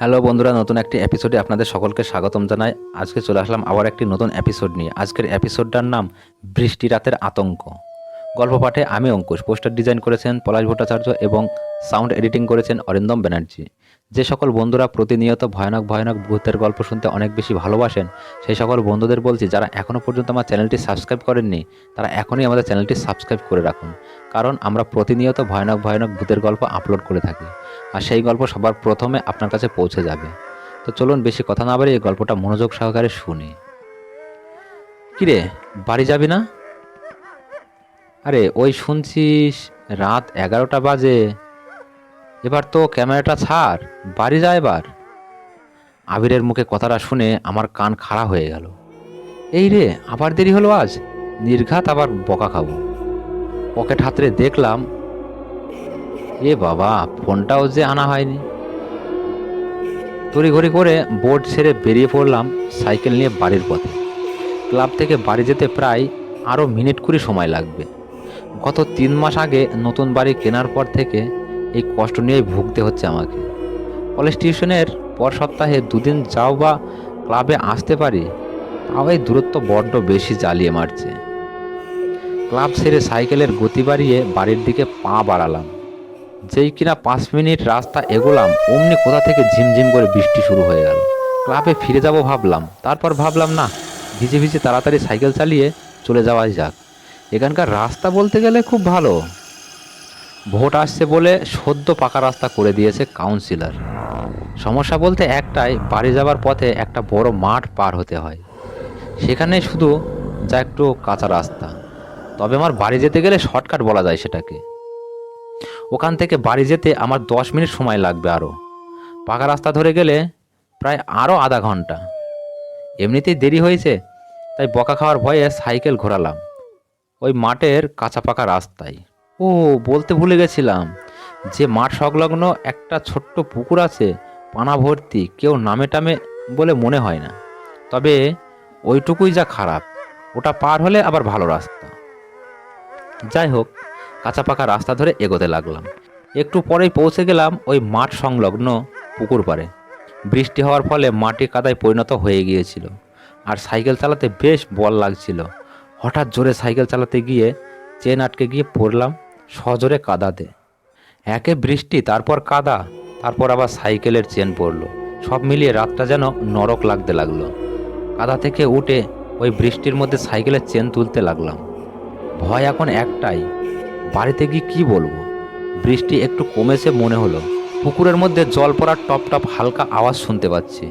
Hello বন্ধুরা, নতুন একটি এপিসোডে আপনাদের সকলকে স্বাগতম জানাই। আজকে চলে আসলাম আবার একটি নতুন এপিসোড নিয়ে। আজকের এপিসোডটার নাম বৃষ্টি রাতের আতঙ্ক। গল্প পাঠে আমি অঙ্কুশ, পোস্টার ডিজাইন করেছেন পলাশ ভট্টাচার্য এবং সাউন্ড এডিটিং করেছেন অরিন্দম ব্যানার্জি। যে সকল বন্ধুরা প্রতিনিয়ত ভয়ানক ভয়ানক ভূতের গল্প শুনতে অনেক বেশি ভালোবাসেন, সেই সকল বন্ধুদের বলছি যারা এখনও পর্যন্ত আমার চ্যানেলটি সাবস্ক্রাইব করেননি তারা এখনই আমাদের চ্যানেলটি সাবস্ক্রাইব করে রাখুন, কারণ আমরা প্রতিনিয়ত ভয়ানক ভয়ানক ভূতের গল্প আপলোড করে থাকি আর সেই গল্প সবার প্রথমে আপনার কাছে পৌঁছে যাবে। তো চলুন বেশি কথা না বাড়িয়ে এই গল্পটা মনোযোগ সহকারে শুনি। কিরে, বাড়ি যাবি না? আরে ওই শুনছিস রাত 11টা বাজে, এবার তো ক্যামেরাটা ছাড়, বাড়ি যা এবার। আবিরের মুখে কথাটা শুনে আমার কান খাড়া হয়ে গেল। এই রে, আবার দেরি হলো আজ, নির্ঘাত আবার বকা খাবো। পকেট হাতড়ে দেখলাম, এ বাবা, ফোনটাও যে আনা হয়নি। তড়িঘড়ি করে বোর্ড ছেড়ে বেরিয়ে পড়লাম সাইকেল নিয়ে বাড়ির পথে। ক্লাব থেকে বাড়ি যেতে প্রায় আরও মিনিট কুড়ি সময় লাগবে। গত 3 মাস আগে নতুন বাড়ি কেনার পর থেকে এই কষ্ট নিয়েই ভুগতে হচ্ছে আমাকে। কলেজ টিউশনের পর সপ্তাহে 2 দিন যাও বা ক্লাবে আসতে পারি, তাও এই দূরত্ব বড্ড বেশি জ্বালিয়ে মারছে। ক্লাব ছেড়ে সাইকেলের গতি বাড়িয়ে বাড়ির দিকে পা বাড়ালাম। যেই কিনা 5 মিনিট রাস্তা এগোলাম, অমনি কোথা থেকে ঝিমঝিম করে বৃষ্টি শুরু হয়ে গেল। ক্লাবে ফিরে যাব ভাবলাম, তারপর ভাবলাম না, ভিজে ভিজে তাড়াতাড়ি সাইকেল চালিয়ে চলে যাওয়াই যাক। এখানকার রাস্তা বলতে গেলে খুব ভালো। ভোট আসছে বলে সদ্য পাকা রাস্তা করে দিয়েছে কাউন্সিলর। সমস্যা বলতে একটাই, বাড়ি যাওয়ার পথে একটা বড় মাঠ পার হতে হয়, সেখানে শুধু যা একটু কাঁচা রাস্তা। তবে আমার বাড়ি যেতে গেলে শর্টকাট বলা যায় সেটাকে। ওখান থেকে বাড়ি যেতে আমার 10 মিনিট সময় লাগবে, আরও পাকা রাস্তা ধরে গেলে প্রায় আরও আধা ঘন্টা। এমনিতেই দেরি হয়েছে, তাই বকা খাওয়ার ভয়ে সাইকেল ঘোরালাম ওই মাঠের কাঁচা পাকা রাস্তায়। ও, বলতে ভুলে গেছিলাম, যে মাঠ সংলগ্ন একটা ছোট্ট পুকুর আছে, পানা ভর্তি, কেউ নামে টামে বলে মনে হয় না। তবে ওইটুকুই যা খারাপ, ওটা পার হলে আবার ভালো রাস্তা। যাই হোক, কাঁচা পাকা রাস্তা ধরে এগোতে লাগলাম। একটু পরেই পৌঁছে গেলাম ওই মাঠ সংলগ্ন পুকুর পাড়ে। বৃষ্টি হওয়ার ফলে মাটি কাদায় পরিণত হয়ে গিয়েছিল, আর সাইকেল চালাতে বেশ বল লাগছিল। হঠাৎ জোরে সাইকেল চালাতে গিয়ে চেন আটকে গিয়ে পড়লাম সজোরে কাদাতে। একে বৃষ্টি, তারপর কাদা, তারপর আবার সাইকেলের চেন পড়লো। সব মিলিয়ে রাতটা যেন নরক লাগতে লাগলো। কাদা থেকে উঠে ওই বৃষ্টির মধ্যে সাইকেলের চেন তুলতে লাগলাম। ভয় এখন একটাই, বাড়িতে গিয়ে কী বলবো। বৃষ্টি একটু কমেছে মনে হলো। পুকুরের মধ্যে জল পড়ার টপ টপ হালকা আওয়াজ শুনতে পাচ্ছি।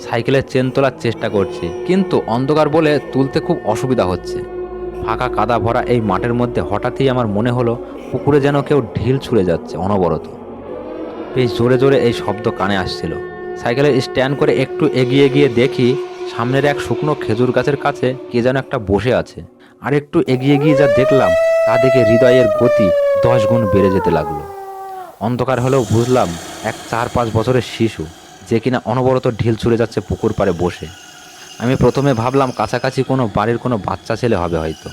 সাইকেলের চেন তোলার চেষ্টা করছি, কিন্তু অন্ধকার বলে তুলতে খুব অসুবিধা হচ্ছে। ফাঁকা কাদা ভরা এই মাঠের মধ্যে হঠাৎই আমার মনে হলো পুকুরে যেন কেউ ঢিল ছুঁড়ে যাচ্ছে অনবরত। বেশ জোরে জোরে এই শব্দ কানে আসছিল। সাইকেলের স্ট্যান্ড করে একটু এগিয়ে গিয়ে দেখি সামনের এক শুকনো খেজুর গাছের কাছে কে যেন একটা বসে আছে। আর একটু এগিয়ে গিয়ে যা দেখলাম, তা দেখে হৃদয়ের গতি 10 গুণ বেড়ে যেতে লাগলো। অন্ধকার হলেও বুঝলাম এক 4-5 বছরের শিশু, যে কিনা অনবরত ঢিল ছুঁড়ে যাচ্ছে পুকুর পাড়ে বসে। আমি প্রথমে ভাবলাম কাছাকাছি কোনো বাড়ির কোনো বাচ্চা ছেলে হবে হয়তো,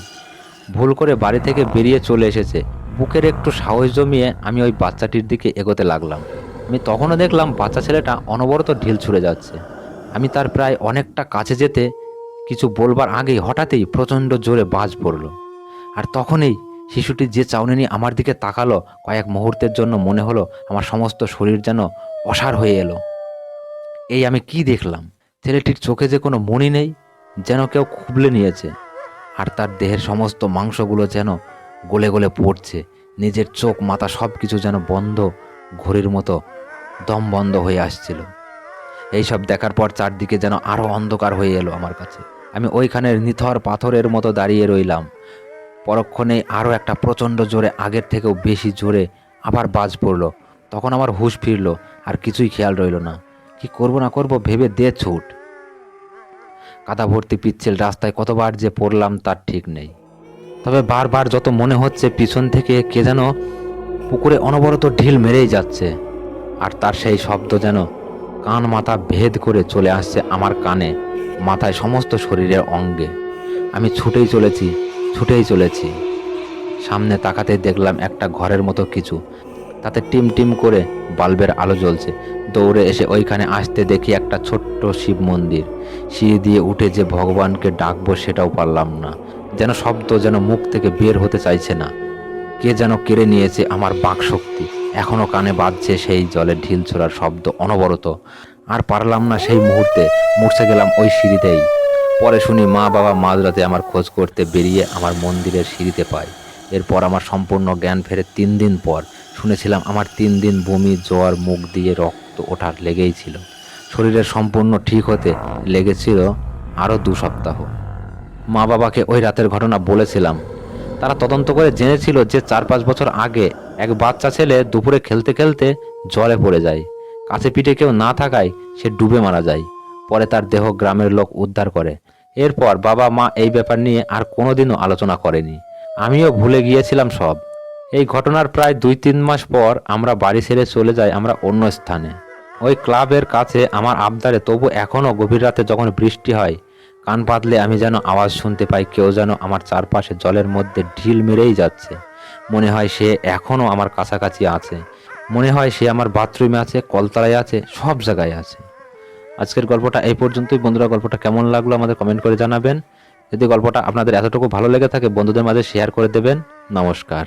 ভুল করে বাড়ি থেকে বেরিয়ে চলে এসেছে। বুকের একটু সাহস জমিয়ে আমি ওই বাচ্চাটির দিকে এগোতে লাগলাম। আমি তখনও দেখলাম বাচ্চা ছেলেটা অনবরত ঢিল ছুঁড়ে যাচ্ছে। আমি তার প্রায় অনেকটা কাছে যেতে কিছু বলবার আগেই হঠাৎই প্রচণ্ড জোরে বাজ পড়ল। আর তখনই শিশুটি যে চাউনি নিয়ে আমার দিকে তাকালো, কয়েক মুহূর্তের জন্য মনে হলো আমার সমস্ত শরীর যেন অসাড় হয়ে এলো। এই আমি কি দেখলাম! ছেলেটির চোখে যে কোনো মণি নেই, যেন কেউ খুবলে নিয়েছে। আর তার দেহের সমস্ত মাংসগুলো যেন গলে গলে পড়ছে। নিজের চোখ মাথা সব কিছু যেন বন্ধ, ঘড়ির মতো দম বন্ধ হয়ে আসছিল। এইসব দেখার পর চারদিকে যেন আরও অন্ধকার হয়ে এলো আমার কাছে। আমি ওইখানের নিথর পাথরের মতো দাঁড়িয়ে রইলাম। পরক্ষণেই আরও একটা প্রচণ্ড জোরে, আগের থেকেও বেশি জোরে আবার বাজ পড়ল। তখন আমার হুঁশ ফিরল, আর কিছুই খেয়াল রইল না। কি করব না করব ভেবে দে ছুট। কাদা ভর্তি পিচ্ছিল রাস্তায় কতবার যে পড়লাম তার ঠিক নেই। তবে বারবার যত মনে হচ্ছে পিছন থেকে কে যেন পুকুরে অনবরত ঢিল মেরেই যাচ্ছে, আর তার সেই শব্দ যেন কান মাথা ভেদ করে চলে আসছে আমার কানে, মাথায়, সমস্ত শরীরের অঙ্গে। আমি ছুটেই চলেছি। সামনে তাকাতেই দেখলাম একটা ঘরের মতো কিছু, তাতে টিম টিম করে বাল্বের আলো জ্বলছে। দৌড়ে এসে ওইখানে আসতে দেখি একটা ছোট্ট শিব মন্দির। সিঁড়ি দিয়ে উঠে যে ভগবানকে ডাকবো সেটাও পারলাম না। যেন শব্দ যেন মুখ থেকে বের হতে চাইছে না। কে যেন কেড়ে নিয়েছে আমার বাকশক্তি। এখনো কানে বাজছে সেই জলের ঢিল ছোড়ার শব্দ অনবরত। আর পারলাম না সেই মুহূর্তে, মূর্ছে গেলাম ওই সিঁড়িতেই। পরে শুনি মা বাবা মাঝরাতে আমার খোঁজ করতে বেরিয়ে আমার মন্দিরের সিঁড়িতে পায়। এরপর আমার সম্পূর্ণ জ্ঞান ফেরে 3 দিন পর। শুনেছিলাম আমার 3 দিন বমি, জ্বর, মুখ দিয়ে রক্ত ওঠার লেগেই ছিল। শরীরের সম্পূর্ণ ঠিক হতে লেগেছিল আরও 2 সপ্তাহ। মা বাবাকে ওই রাতের ঘটনা বলেছিলাম। তারা তদন্ত করে জেনেছিল যে 4-5 বছর আগে এক বাচ্চা ছেলে দুপুরে খেলতে খেলতে জলে পড়ে যায়। কাছে পিঠে কেউ না থাকায় সে ডুবে মারা যায়। পরে তার দেহ গ্রামের লোক উদ্ধার করে। এরপর বাবা মা এই ব্যাপার নিয়ে আর কোনোদিনও আলোচনা করেনি। আমিও ভুলে গিয়েছিলাম সব। এই ঘটনার প্রায় 2-3 মাস পর আমরা বাড়ি ছেড়ে চলে যাই আমরা অন্য স্থানে। ওই ক্লাবের কাছে আমার আবদারে তবু এখনও গভীর রাতে যখন বৃষ্টি হয়, কান পাতলে আমি যেন আওয়াজ শুনতে পাই, কেউ যেন আমার চারপাশে জলের মধ্যে ঢিল মেরেই যাচ্ছে। মনে হয় সে এখনও আমার কাছাকাছি আছে। মনে হয় সে আমার বাথরুমে আছে, কলতলায় আছে, সব জায়গায় আছে। আজকের গল্পটা এই পর্যন্তই। বন্ধুরা, গল্পটা কেমন লাগলো আমাদের কমেন্ট করে জানাবেন। যদি গল্পটা আপনাদের এতটুকু ভালো লেগে থাকে বন্ধুদের মাঝে শেয়ার করে দেবেন। নমস্কার।